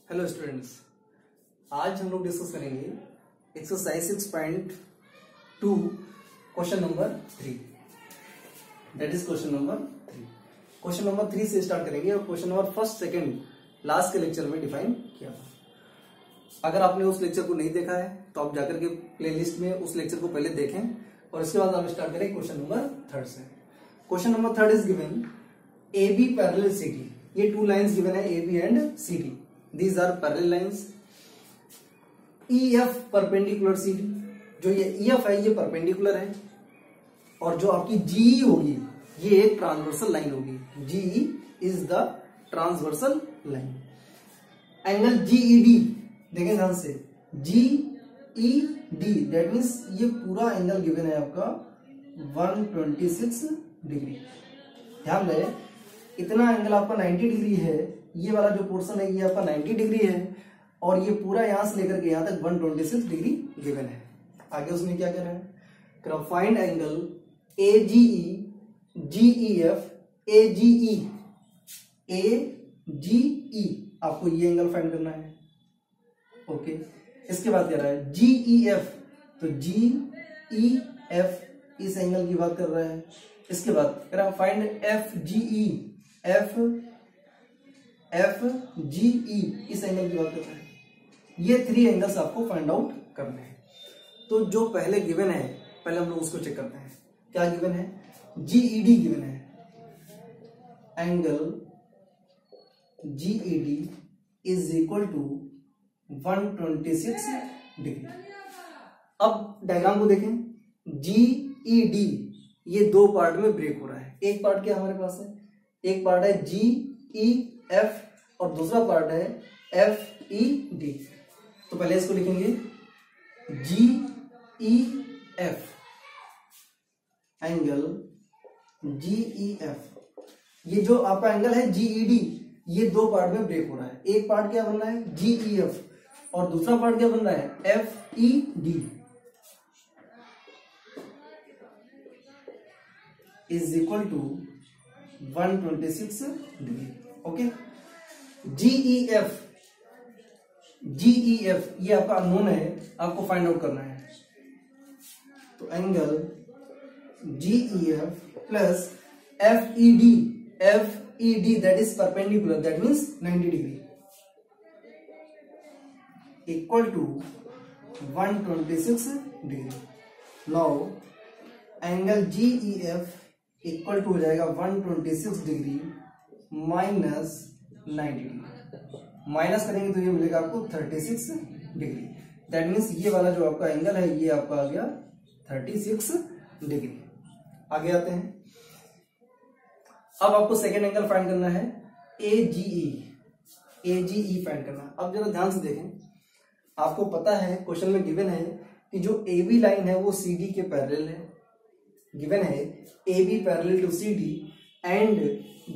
Hello students, आज हम लोग डिस्कस करेंगे exercise 6.2 question number 3। That is question number 3। Question number 3 से स्टार्ट करेंगे और question number first second last के लेक्चर में डिफाइन किया था। अगर आपने उस लेक्चर को नहीं देखा है तो आप जाकर के प्लेलिस्ट में उस लेक्चर को पहले देखें और इसके बाद आप स्टार्ट करें क्वेश्चन नंबर 3 से। Question number 3 is given AB parallel CD। ये टू लाइंस गिवन है AB and CD। These are parallel lines. EF perpendicular CD। जो ये EF है ये परपेंडिकुलर है और जो आपकी GE होगी ये एक ट्रांसवर्सल लाइन होगी। GE is the transversal line. Angle GED देखें ध्यान से, GED दैट मीन्स ये पूरा एंगल गिवन है आपका 126 डिग्री। ध्यान रहे इतना एंगल आपका 90 डिग्री है, ये वाला जो पोर्शन है ये आपका 90 डिग्री है और ये पूरा यहां से लेकर के यहां तक 126 डिग्री गिवन है। आगे उसमें क्या कर रहा है, find angle AGE GEF AGE AGE, आपको ये एंगल फाइंड करना है। ओके, इसके बाद कह रहा है GEF, तो GEF इस एंगल की बात कर रहा है। इसके बाद कह रहा है फाइंड FGE FGE इस एंगल की बात कर रहा है। ये 3 एंगल्स आपको फाइंड आउट करने हैं। तो जो पहले गिवन है पहले हम लोग उसको चेक करते हैं। क्या गिवन है, GED गिवन है। Angle GED is equal to 126 degree. अब डायग्राम को देखें, GED ये 2 पार्ट में ब्रेक हो रहा है। एक पार्ट क्या हमारे पास है, एक पार्ट है GEF और दूसरा पार्ट है FED। तो पहले इसको लिखेंगे GEF, एंगल GEF। ये जो आपका एंगल है GED ये 2 पार्ट में ब्रेक हो रहा है। एक पार्ट क्या बन रहा है GEF और दूसरा पार्ट क्या बन रहा है FED is equal to 126 degree. Okay, GEF ये आपका अननोन है, आपको फाइंड आउट करना है। तो angle GEF plus FED that is perpendicular that means 90 degree equal to 126 degree. Now angle GEF equal to हो जाएगा 126 डिग्री माइनस 90 डिग्री। माइनस करेंगे तो ये मिलेगा आपको 36 डिग्री। दैट मीन्स ये वाला जो आपका एंगल है ये आपका आ गया 36 डिग्री। आगे आते हैं, अब आपको सेकेंड एंगल फाइंड करना है AGE फाइंड करना है। अब जरा ध्यान से देखें, आपको पता है क्वेश्चन में गिवन है कि जो AB लाइन है वो CD के पैरेलल है। गिवन है AB parallel to CD and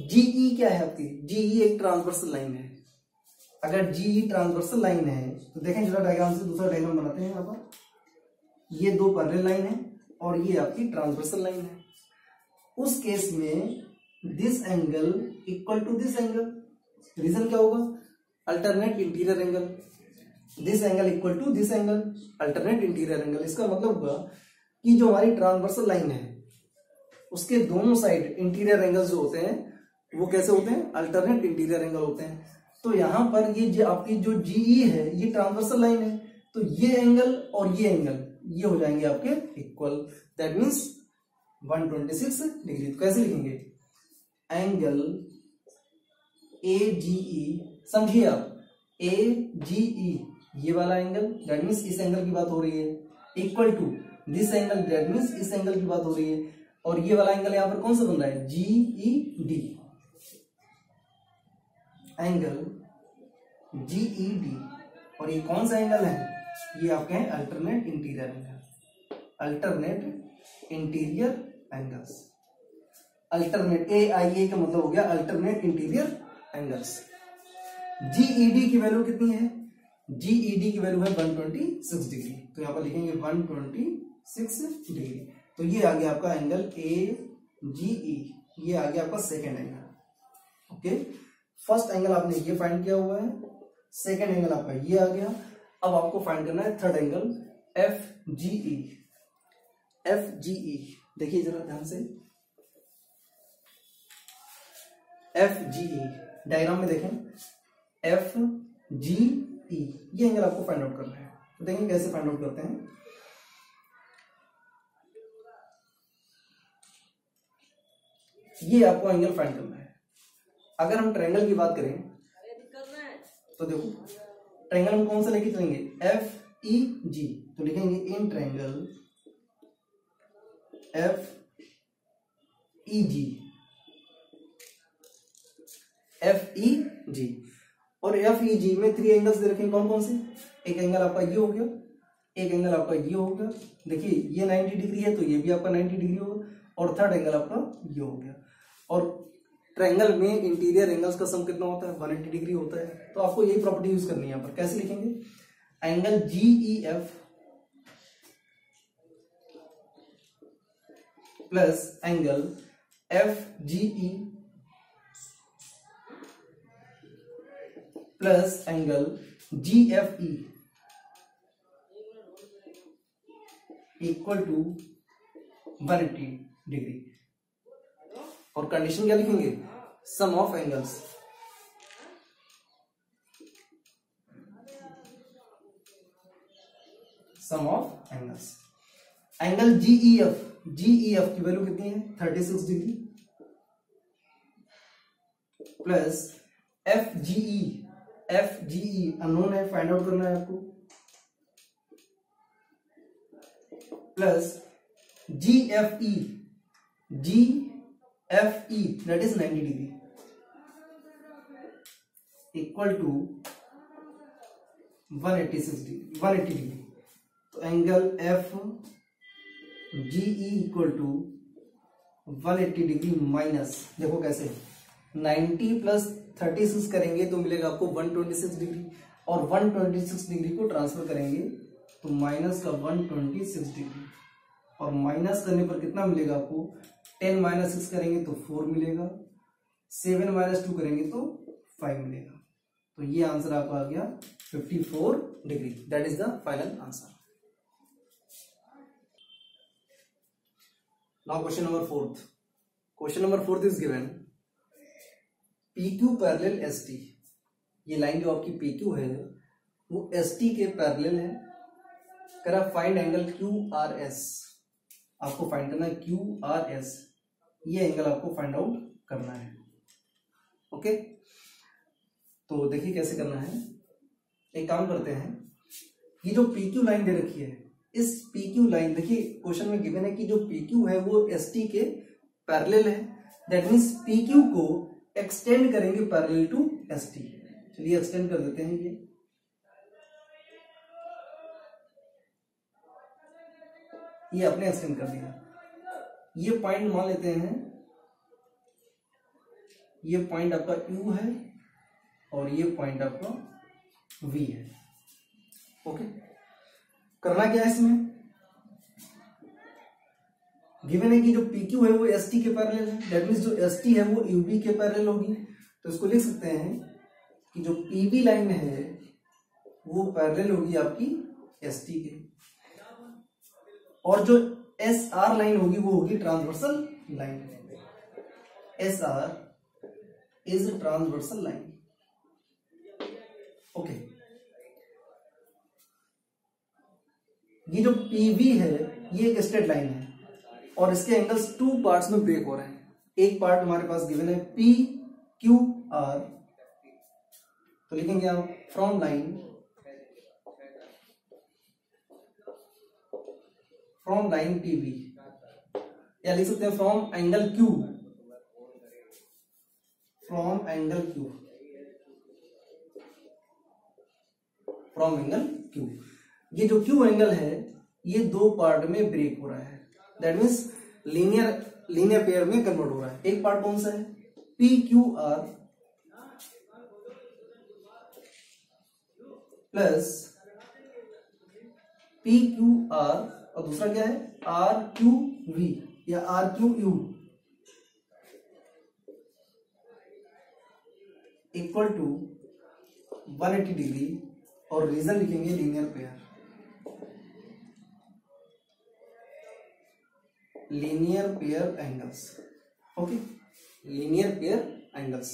GE क्या है आपकी, GE एक ट्रांसवर्सल लाइन है। अगर GE ट्रांसवर्सल लाइन है तो देखें जरा डायग्राम से, दूसरा डायग्राम बनाते हैं। यहाँ पर ये 2 पैरेलल लाइन है और ये आपकी ट्रांसवर्सल लाइन है। उस केस में this angle equal to this angle, reason क्या होगा, alternate interior angle. This angle equal to this angle, alternate interior angle. इसका मतलब होगा कि जो हमारी ट्रांसवर्सल लाइन है उसके दोनों साइड इंटीरियर एंगल्स जो होते हैं वो कैसे होते हैं, अल्टरनेट इंटीरियर एंगल होते हैं। तो यहां पर ये जो आपकी जो GE है ये ट्रांसवर्सल लाइन है, तो ये एंगल और ये एंगल ये हो जाएंगे आपके इक्वल, दैट मीन्स 126 डिग्री। तो कैसे लिखेंगे, एंगल AGE, समझिए आप AGE ये वाला एंगल दैट मीन्स इस एंगल की बात हो रही है, equal to this angle that means इस एंगल की बात हो रही है, और ये वाला एंगल यहां पर कौन सा बन रहा है GED। एंगल GED और ये कौन सा एंगल है, ये आपके हैं alternate interior angle. Alternate interior angles, alternate AIA का मतलब हो गया अल्टरनेट इंटीरियर एंगल्स। GED की वैल्यू कितनी है, GED की वैल्यू है 126 डिग्री। तो यहां पर लिखेंगे 126 डिग्री। तो ये आ गया आपका एंगल AGE, ये आ गया आपका second angle. Okay, first angle आपने ये फाइंड किया हुआ है, सेकेंड एंगल आपका ये आ गया। अब आपको फाइंड करना है थर्ड एंगल FGE। FGE देखिए जरा ध्यान से, FGE डायग्राम में देखें, FGE ये एंगल आपको फाइंड आउट करना है। तो देखें कैसे फाइंड आउट करते हैं। ये आपको एंगल फाइंड करना है। अगर हम ट्रायंगल की बात करें तो देखो ट्रायंगल हम कौन सा लेके चलेंगे, FEG। तो लिखेंगे इन ट्रायंगल FEG। और FEG में 3 एंगल्स दे रखे हैं, कौन कौन से, एक एंगल आपका ये हो गया, एक एंगल आपका ये हो गया, देखिए ये 90 डिग्री है तो ये भी आपका 90 डिग्री होगा, और थर्ड एंगल आपका ये हो गया। और ट्रायंगल में इंटीरियर एंगल्स का सम कितना होता है, 180 डिग्री होता है। तो आपको यही प्रॉपर्टी यूज करनी है यहाँ पर। कैसे लिखेंगे, angle GEF plus angle FGE plus angle GFE equal to 180 degree. और कंडीशन क्या लिखेंगे, sum of angles. Sum of angles. Angle GEF की वैल्यू कितनी है, 36 डिग्री प्लस FGE अननोन है, फाइंड आउट करना है आपको, plus GFE that is 90 degree equal to 180 degree. तो angle FGE equal to 180 degree minus, देखो कैसे 90 प्लस 36 करेंगे तो मिलेगा आपको 126 डिग्री, और 126 डिग्री को ट्रांसफर करेंगे तो माइनस का 126 डिग्री, और माइनस करने पर कितना मिलेगा आपको, 10 माइनस 6 करेंगे तो 4 मिलेगा, 7 माइनस 2 करेंगे तो 5 मिलेगा। तो ये आंसर आपका आ गया 54 degree. That is the final answer. Now question number 4। Question number 4 is given PQ parallel ST। ये लाइन जो आपकी PQ है वो ST के पैरेलल है। करा फाइंड एंगल QRS। आपको फाइंड करना है QRS, ये एंगल आपको फाइंड आउट करना है। ओके, तो देखिए कैसे करना है। एक काम करते हैं, ये जो PQ लाइन दे रखी है, इस PQ लाइन, देखिए क्वेश्चन में गिवन है कि जो PQ है वो ST के पैरेलल है। दैट मीन्स PQ को एक्सटेंड करेंगे पैरेलल टू ST। चलिए एक्सटेंड कर देते हैं। ये आपने एक्सटेंड कर दिया। ये पॉइंट मान लेते हैं, ये पॉइंट आपका U है और ये पॉइंट आपका V है। ओके, करना क्या है इसमें, गिवन है कि जो PQ है वो ST के पैरेलल है। दैट मीन्स जो ST है वो UV के पैरेलल होगी। तो इसको लिख सकते हैं कि जो PV लाइन है वो पैरेलल होगी आपकी ST के, और जो SR लाइन होगी वो होगी transversal line. SR is transversal line. Okay, ये जो PV है ये एक स्ट्रेट लाइन है और इसके एंगल्स 2 पार्ट्स में ब्रेक हो रहे हैं। एक पार्ट हमारे पास गिवन है PQR। तो लिखेंगे हम फ्रॉम लाइन PV, या लिख सकते हैं from angle Q, from angle Q। ये जो Q एंगल है ये 2 पार्ट में ब्रेक हो रहा है। दैट मीन्स लीनियर पेयर में कन्वर्ट हो रहा है। एक पार्ट कौन सा है, PQR प्लस PQR, और दूसरा क्या है RQV या RQU इक्वल टू 180 डिग्री और रीजन लिखेंगे linear pair, linear pair angles. Okay, linear pair angles.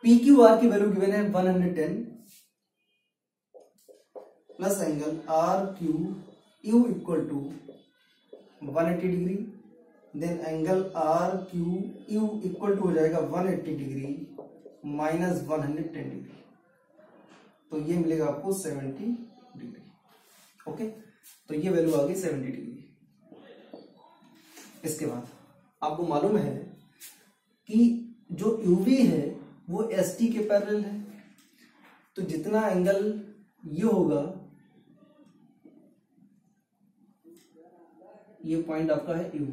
P Q R की वैल्यू गिवन है 110 plus angle R Q U equal to 180 degree, then angle R Q U equal to हो जाएगा 180 degree minus 110 degree, तो ये मिलेगा आपको 70 degree. Okay, तो ये वैल्यू आ गई 70 डिग्री। इसके बाद आपको मालूम है कि जो यूवी है वो एस टी के पैरेलल है, तो जितना एंगल ये होगा, ये पॉइंट आपका है यू,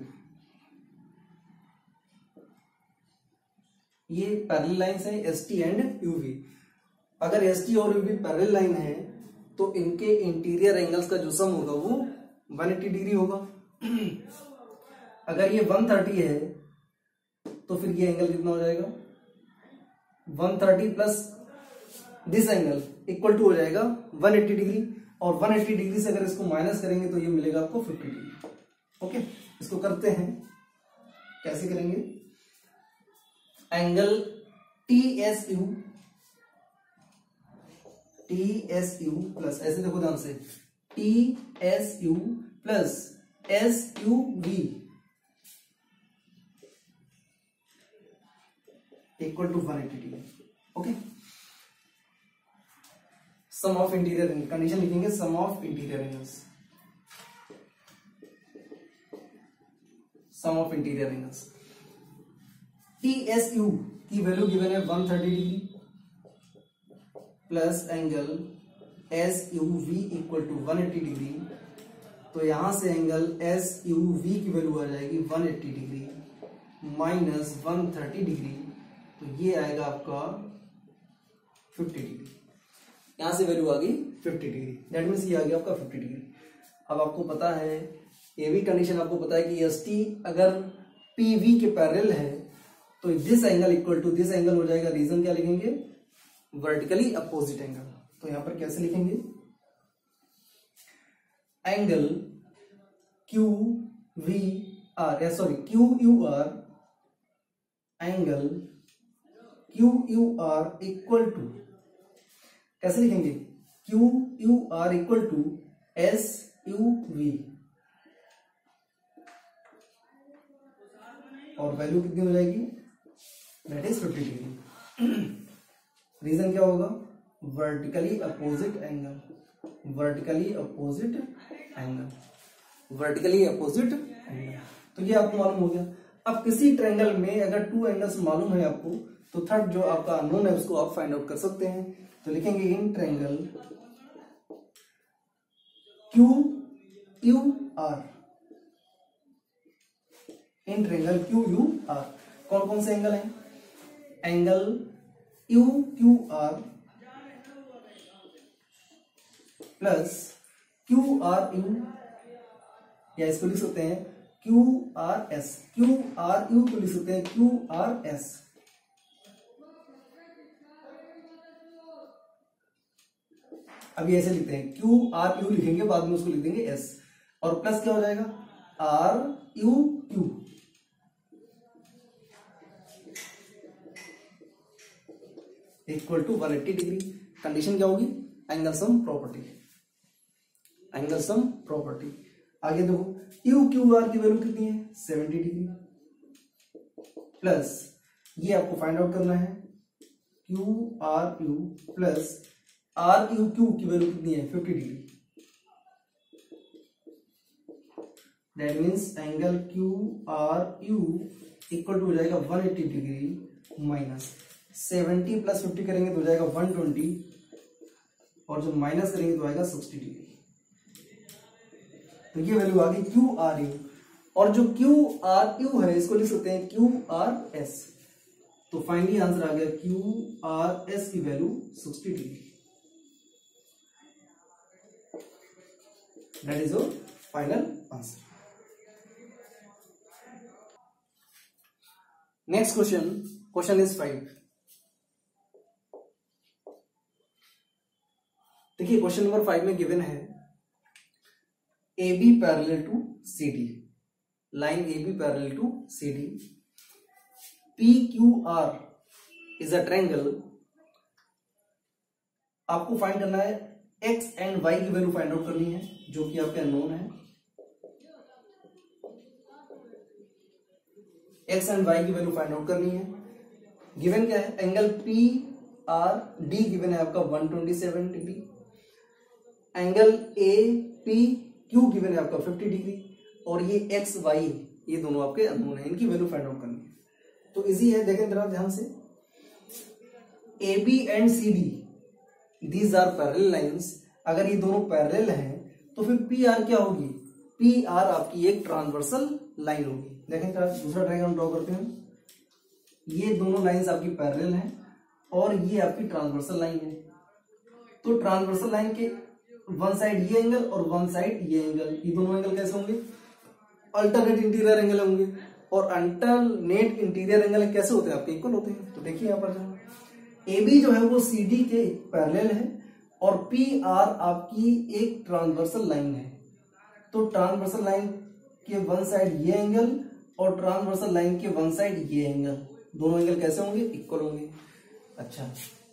ये पैरेलल लाइंस है एस टी एंड यूवी। अगर एस टी और यूवी पैरेलल लाइन है तो इनके इंटीरियर एंगल्स का जो सम होगा वो 180 डिग्री होगा। अगर ये 130 है तो फिर ये एंगल कितना हो जाएगा, 130 plus this angle equal to हो जाएगा 180 डिग्री, और 180 डिग्री से अगर इसको माइनस करेंगे तो ये मिलेगा आपको 50 डिग्री। ओके, इसको करते हैं, कैसे करेंगे, angle T S U plus, ऐसे देखो ध्यान से, T S U plus S U V equal to 180 degree. Okay, sum of interior condition लिखेंगे, sum of interior angles, sum of interior angles. T S U की value given है 130 degree plus angle S U V equal to 180 degree, तो यहां से angle S U V की value आ जाएगी 180 degree minus 130 degree, तो ये आएगा आपका 50 डिग्री। यहां से वैल्यू आ गई 50 डिग्री, दैट मीन्स ये आ गया आपका 50 डिग्री। अब आपको पता है, ये भी कंडीशन आपको पता है कि एस टी अगर पी वी के पैरेलल है तो this angle equal to this angle हो जाएगा, रीजन क्या लिखेंगे, वर्टिकली अपोजिट एंगल। तो यहां पर कैसे लिखेंगे, angle Q V R, sorry Q U R, angle Q U R equal to, कैसे लिखेंगे, Q U R equal to S U V, और वैल्यू कितनी हो जाएगी, दैट इज 50 डिग्री। रीजन क्या होगा, vertically opposite angle, vertically opposite angle, vertically opposite angle. तो ये आपको मालूम हो गया। अब किसी ट्रायंगल में अगर टू एंगल्स मालूम है आपको, तो थर्ड जो आपका अननोन है उसको आप फाइंड आउट कर सकते हैं। तो लिखेंगे in triangle Q U R, in triangle Q U R कौन कौन से एंगल हैं, angle U Q R plus Q R U, या इसको लिख सकते हैं Q R S, Q R U को लिख सकते हैं क्यू आर एस। अभी ऐसे लिखते हैं, क्यू आर यू लिखेंगे, बाद में उसको लिख देंगे एस, और प्लस क्या हो जाएगा, R U Q, equal to 180 degree. Condition क्या होगी, angle sum property, angle sum property. आगे देखो यू क्यू आर की वैल्यू कितनी है, 70 डिग्री, प्लस ये आपको फाइंड आउट करना है Q R U plus R U Q की वैल्यू कितनी है, 50 degree. That means angle Q R U equal to हो जाएगा 180 डिग्री माइनस 70 प्लस 50 करेंगे तो हो जाएगा 120, और जो माइनस करेंगे तो आएगा 60 डिग्री। तो ये वैल्यू आ गई क्यू आर यू, और जो क्यू आर यू है इसको लिख सकते हैं क्यू आर एस। तो फाइनली आंसर आ गया क्यू आर एस की value 60 degree. That is your final answer. Next question, question is 5। देखिए क्वेश्चन नंबर 5 में गिवन है A B parallel to C D, line A B parallel to C D, P Q R is a triangle. आपको find करना है x and y की value find out करनी है, जो कि आपके अननोन है। एक्स एंड वाई की वैल्यू फाइंड आउट करनी है। गिवन क्या है, angle P R D given है आपका 127 degree, angle A P Q given है आपका 50 डिग्री, और ये एक्स वाई ये दोनों आपके अननोन है, इनकी वैल्यू फाइंड आउट करनी है। तो इजी है, देखें जरा ध्यान से। A B and C D these are parallel lines. अगर ये दोनों पैरेलल हैं तो फिर पी आर क्या होगी, पी आर आपकी एक ट्रांसवर्सल लाइन होगी। देखें जरा दूसरा डायग्राम ड्रॉ करते हैं। ये दोनों लाइंस आपकी पैरेलल हैं और ये आपकी ट्रांसवर्सल लाइन है। तो ट्रांसवर्सल लाइन के वन साइड ये एंगल और वन साइड ये एंगल, ये दोनों एंगल कैसे होंगे, अल्टरनेट इंटीरियर एंगल होंगे। और अल्टरनेट इंटीरियर एंगल कैसे होते हैं, आपके इक्वल होते हैं। तो देखिए यहां पर ए बी जो है वो सी डी के पैरेलल है और पी आर आपकी एक ट्रांसवर्सल लाइन है। तो ट्रांसवर्सल लाइन के वन साइड ये एंगल और ट्रांसवर्सल लाइन के वन साइड ये एंगल, दोनों एंगल कैसे होंगे, इक्वल होंगे। अच्छा,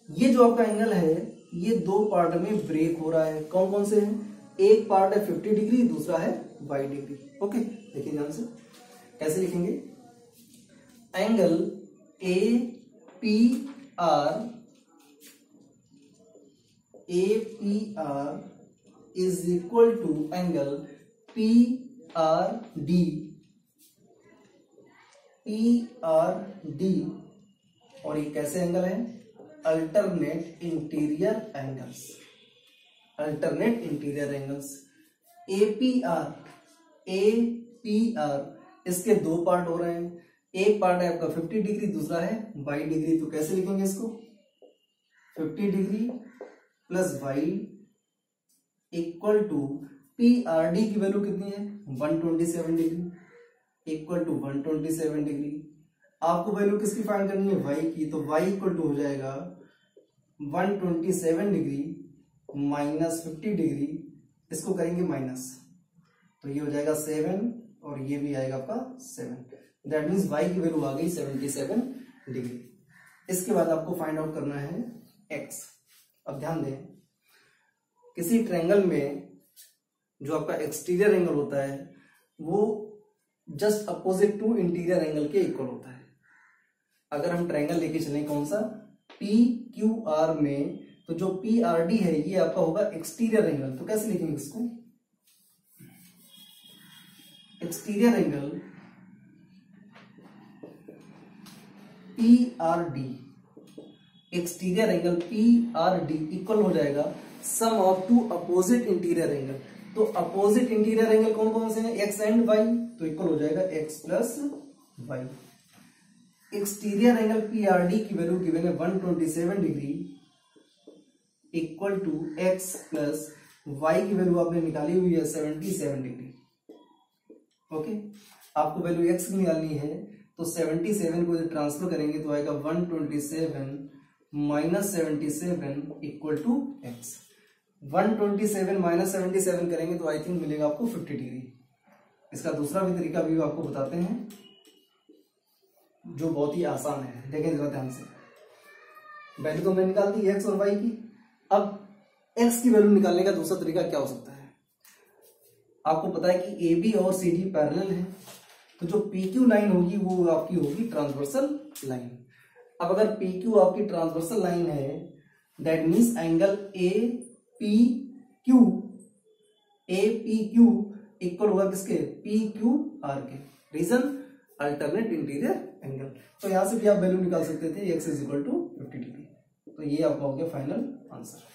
ये जो आपका एंगल है ये दो पार्ट में ब्रेक हो रहा है। कौन कौन से हैं, एक पार्ट है 50 डिग्री, दूसरा है 22 डिग्री। ओके, देखिए ध्यान से कैसे लिखेंगे, angle A P R is equal to angle P R D और ये कैसे एंगल है, alternate interior angles, alternate interior angles. A P R इसके दो पार्ट हो रहे हैं, एक पार्ट है आपका 50 डिग्री, दूसरा है 22 डिग्री। तो कैसे लिखेंगे इसको, 50 degree plus 22 equal to P R D की वैल्यू कितनी है, 127 डिग्री इक्वल टू 127 डिग्री। आपको वैल्यू किसकी फाइंड करनी है, वाई की। तो वाई इक्वल टू हो जाएगा 127 डिग्री माइनस 50 डिग्री, इसको करेंगे माइनस, तो ये हो जाएगा 7 और ये भी आएगा आपका 7। दैट मीन्स वाई की वैल्यू आ गई 77 डिग्री। इसके बाद आपको फाइंड आउट करना है एक्स। अब ध्यान दें, किसी ट्रायंगल में जो आपका एक्सटीरियर एंगल होता है वो just opposite to interior angle के इक्वल होता है। अगर हम ट्रायंगल लेके चलें कौन सा, पी क्यू आर में, तो जो पी आर डी है ये आपका होगा एक्सटीरियर एंगल। तो कैसे लिखेंगे इसको, exterior angle P R D, exterior angle P R D equal हो जाएगा sum of two opposite interior angle. तो अपोजिट इंटीरियर एंगल कौन कौन से हैं, एक्स एंड वाई, तो इक्वल हो जाएगा X plus Y. Exterior angle P R D की वैल्यू गिवन है 127 degree equal to X plus Y की वैल्यू आपने निकाली हुई है 77 डिग्री। ओके, आपको वैल्यू एक्स की निकालनी है, तो 77 को ट्रांसफर करेंगे तो आएगा 127 minus 77 equal to x. 127 minus 77 करेंगे तो आई थिंक मिलेगा आपको 50 डिग्री। इसका दूसरा भी तरीका भी आपको बताते हैं जो बहुत ही आसान है, देखें जरा ध्यान से। वैल्यू तो मैंने निकाल दी एक्स और वाई की, अब एक्स की वैल्यू निकालने का दूसरा तरीका क्या हो सकता है। आपको पता है कि ए बी और सी डी पैरेलल है, तो जो पी क्यू लाइन होगी वो आपकी होगी ट्रांसवर्सल लाइन। अब अगर पी क्यू आपकी ट्रांसवर्सल लाइन है, that means angle A P Q equal होगा किसके, पी क्यू आर के। Reason, alternate interior angle. तो यहां से भी आप वैल्यू निकाल सकते थे, x is equal to 50 degree. तो ये आपका हो गया फाइनल आंसर।